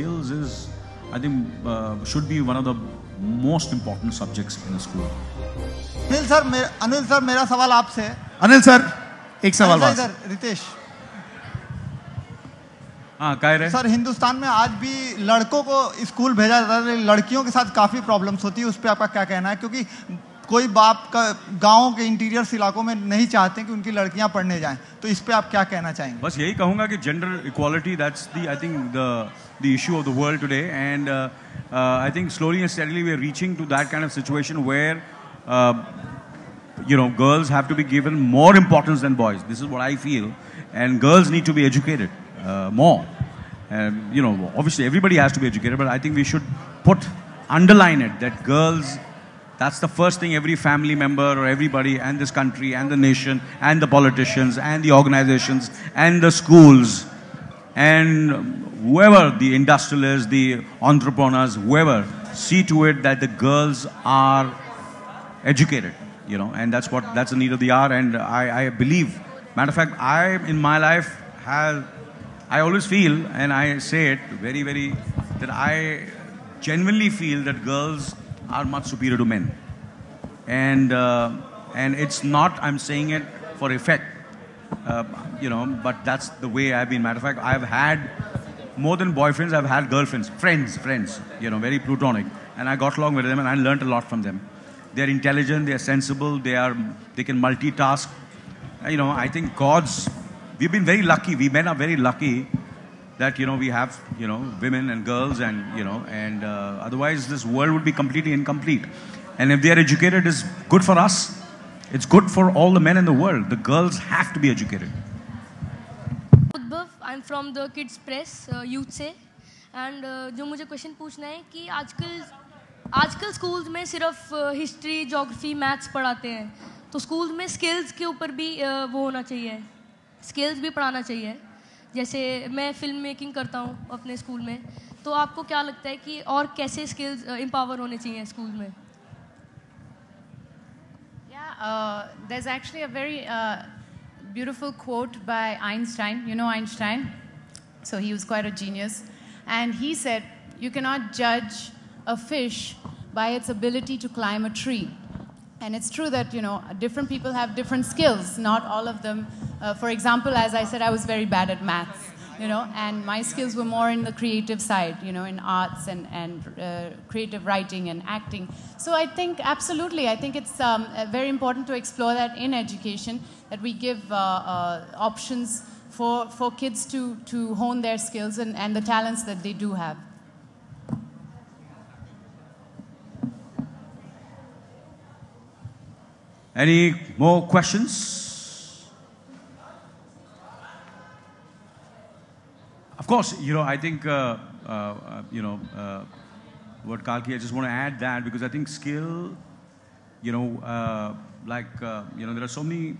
skills is, I think, should be one of the most important subjects in a school. Anil sir मेरा सवाल आपसे है. Anil sir एक सवाल बात. रितेश. हाँ कह रहे सर, हिंदुस्तान में आज भी लड़कों को स्कूल भेजा जाता है, लड़कियों के साथ काफ़ी प्रॉब्लम्स होती है. उस पर आपका क्या कहना है? क्योंकि कोई बाप का गाँव के इंटीरियर्स इलाकों में नहीं चाहते कि उनकी लड़कियां पढ़ने जाएं, तो इस पे आप क्या कहना चाहेंगे? बस यही कहूँगा कि gender equality, that's the I think the issue of the world today, and I think slowly and steadily we are reaching to that kind of situation where girls have to be given more importance than boys. This is what I feel, and girls need to be educated more. And obviously everybody has to be educated, but I think we should underline it that girls, that's the first thing every family member or everybody and this country and the nation and the politicians and the organizations and the schools and whoever, the industrialists, the entrepreneurs, whoever, see to it that the girls are educated, and that's the need of the hour. And I believe, matter of fact, in my life I always feel, and I say it very, very, that I genuinely feel that girls are much superior to men. And it's not, I'm saying it for effect, but that's the way I've been. Matter of fact, I've had more than boyfriends, I've had girlfriends, friends, very platonic. And I got along with them and I learned a lot from them. They're intelligent, they're sensible, they can multitask. I think we've been very lucky, we men are very lucky that, we have, women and girls and, otherwise this world would be completely incomplete. And if they are educated, it's good for us. It's good for all the men in the world. The girls have to be educated. Udbhav, I'm from the Kids Press, youth से, and जो मुझे question पूछना है कि आजकल schools में सिर्फ history, geography, maths पढ़ाते हैं, तो स्कूल्स में स्किल्स के ऊपर भी वो होना चाहिए, स्किल्स भी पढ़ाना चाहिए. जैसे मैं फिल्म मेकिंग करता हूँ अपने स्कूल में, तो आपको क्या लगता है कि और कैसे स्किल्स एम्पावर होने चाहिए स्कूल में? There's actually a very beautiful quote by Einstein. You know Einstein? So he was quite a genius. And he said, you cannot judge a fish by its ability to climb a tree. And it's true that, different people have different skills. Not all of them. For example, as I said, I was very bad at maths. And my skills were more in the creative side, in arts and creative writing and acting. So I think, absolutely, I think it's very important to explore that in education, that we give options for kids to hone their skills and the talents that they do have. Any more questions? Of course, I think, what Kalki, I just want to add that because I think skill, there are so many,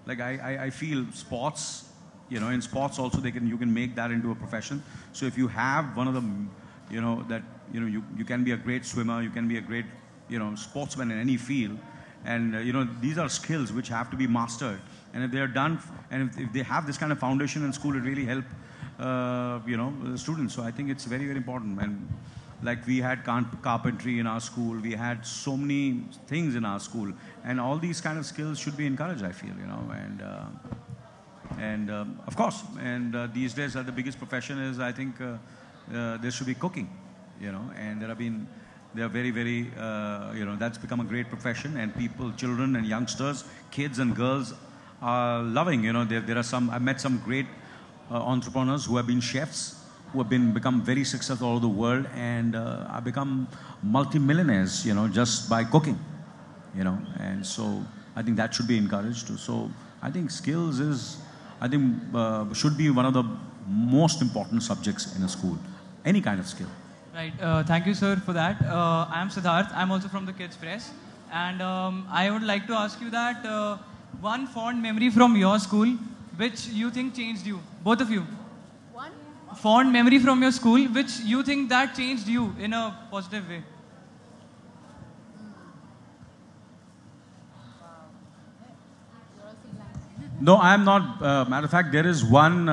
I feel sports, in sports also you can make that into a profession. So if you have one of them, you can be a great swimmer, you can be a great, sportsman in any field. And, these are skills which have to be mastered. And if they are done, and if they have this kind of foundation in school, it really helps, the students. So I think it's very, very important. And like we had carpentry in our school, we had so many things in our school. And all these kind of skills should be encouraged, I feel, And of course, and these days the biggest profession is, I think, there should be cooking, and they are very, very, that's become a great profession, and children and youngsters, kids and girls are loving, there are I've met some great entrepreneurs who have been chefs, who have become very successful all over the world, and have become multi-millionaires, just by cooking, and so I think that should be encouraged too. So I think skills should be one of the most important subjects in a school, any kind of skill. Right. Thank you, sir, for that. I am Siddharth. I'm also from the Kids Press. And I would like to ask you that one fond memory from your school which you think changed you, both of you. One? Fond memory from your school which you think that changed you in a positive way. No, I am not. Matter of fact, there is one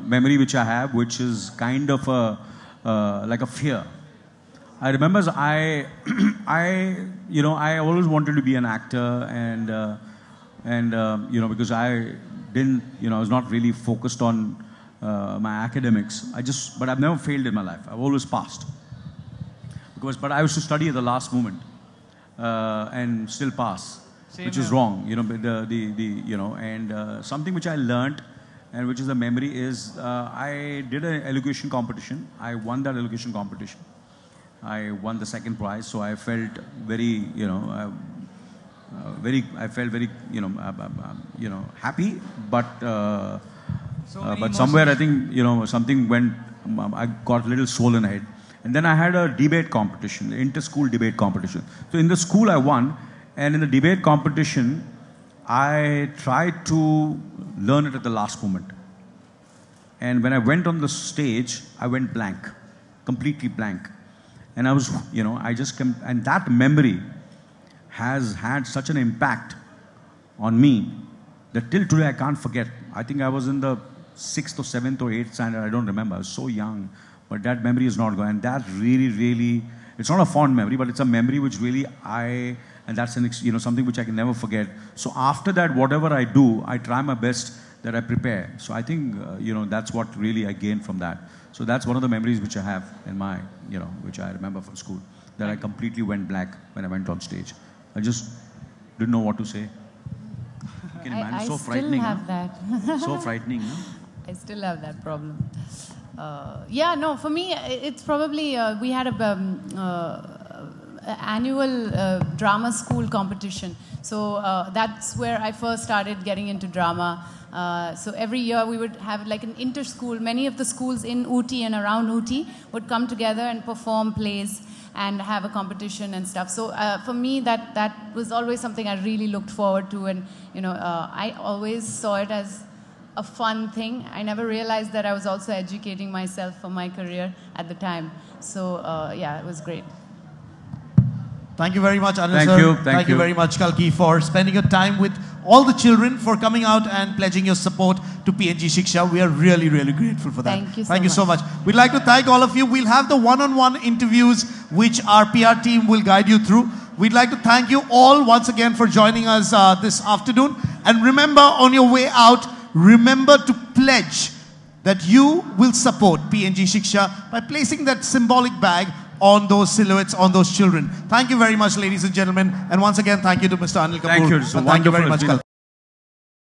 memory which I have, which is kind of a like a fear. I remember I always wanted to be an actor, and because I didn't, I was not really focused on my academics. But I've never failed in my life. I've always passed. But I used to study at the last moment and still pass, which is wrong. Something which I learnt and which is a memory is I did an elocution competition. I won that elocution competition. I won the second prize, so I felt very, happy. But somewhere I think, something went. I got a little swollen head. And then I had a debate competition, inter-school debate competition. So in the school I won, and in the debate competition, I tried to learn it at the last moment. And when I went on the stage, I went blank, completely blank. And I was, and that memory has had such an impact on me that till today I can't forget. I think I was in the 6th or 7th or 8th standard, I don't remember. I was so young. But that memory is not gone. And that really, really, it's not a fond memory, but it's a memory which really and that's something which I can never forget. So after that, whatever I do, I try my best that I prepare. So I think, that's what really I gained from that. So that's one of the memories which I have in my, which I remember from school, that I completely went black when I went on stage. I just didn't know what to say. You can imagine, I so still frightening. have that. So frightening. Huh? I still have that problem. For me, it's probably, we had annual drama school competition. So that's where I first started getting into drama. So every year we would have like an inter-school. Many of the schools in Ooty and around Ooty would come together and perform plays and have a competition and stuff. So for me, that was always something I really looked forward to. And, I always saw it as a fun thing. I never realized that I was also educating myself for my career at the time. So it was great. Thank you very much, Anil Thank sir. you. Thank you very much, Kalki, for spending your time with all the children, for coming out and pledging your support to PNG Shiksha. We are really, really grateful for that. Thank you so much. We'd like to thank all of you. We'll have the one-on-one interviews which our PR team will guide you through. We'd like to thank you all once again for joining us this afternoon. And remember, on your way out, remember to pledge that you will support PNG Shiksha by placing that symbolic bag on those silhouettes, on those children. Thank you very much, ladies and gentlemen. And once again, thank you to Mr. Anil Kapoor. Thank you. It's and thank you very much, Kalki.